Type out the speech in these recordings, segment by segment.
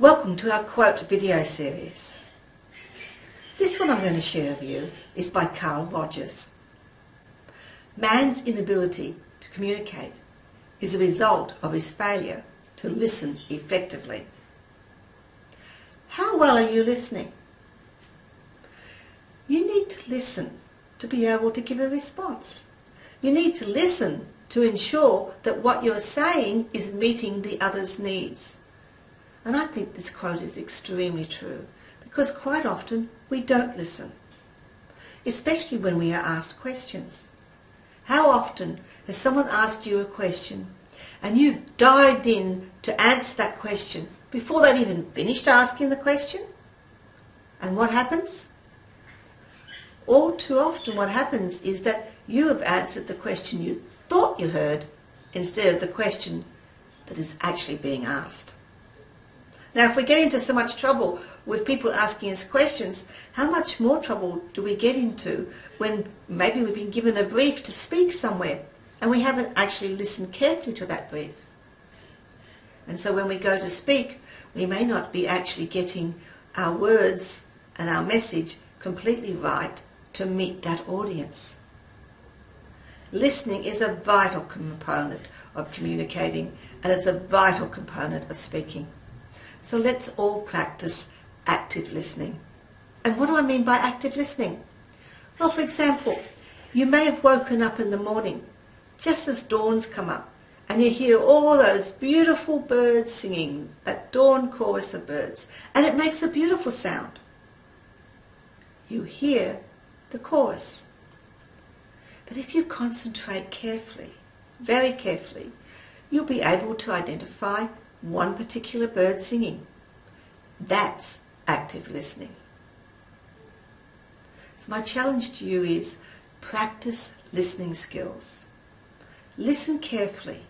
Welcome to our quote video series. This one I'm going to share with you is by Carl Rogers. Man's inability to communicate is a result of his failure to listen effectively. How well are you listening? You need to listen to be able to give a response. You need to listen to ensure that what you're saying is meeting the other's needs. And I think this quote is extremely true because quite often we don't listen, especially when we are asked questions. How often has someone asked you a question and you've dived in to answer that question before they've even finished asking the question? And what happens? All too often what happens is that you have answered the question you thought you heard instead of the question that is actually being asked. Now, if we get into so much trouble with people asking us questions, how much more trouble do we get into when maybe we've been given a brief to speak somewhere and we haven't actually listened carefully to that brief? And so when we go to speak, we may not be actually getting our words and our message completely right to meet that audience. Listening is a vital component of communicating, and it's a vital component of speaking. So let's all practice active listening. And what do I mean by active listening? Well, for example, you may have woken up in the morning just as dawn's come up and you hear all those beautiful birds singing, that dawn chorus of birds, and it makes a beautiful sound. You hear the chorus. But if you concentrate carefully, very carefully, you'll be able to identify one particular bird singing. That's active listening. So my challenge to you is practice listening skills. Listen carefully.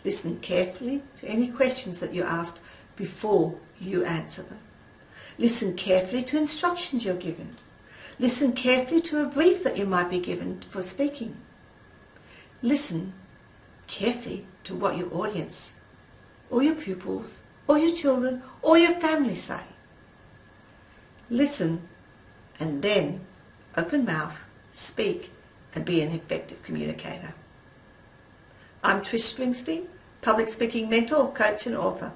Listen carefully to any questions that you're asked before you answer them. Listen carefully to instructions you're given. Listen carefully to a brief that you might be given for speaking. Listen carefully to what your audience or your pupils, or your children, or your family say. Listen, and then open mouth, speak, and be an effective communicator. I'm Trish Springsteen, public speaking mentor, coach, and author,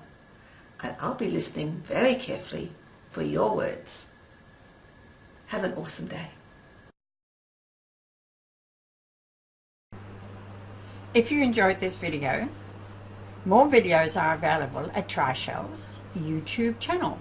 and I'll be listening very carefully for your words. Have an awesome day. If you enjoyed this video, more videos are available at Trischel's YouTube channel.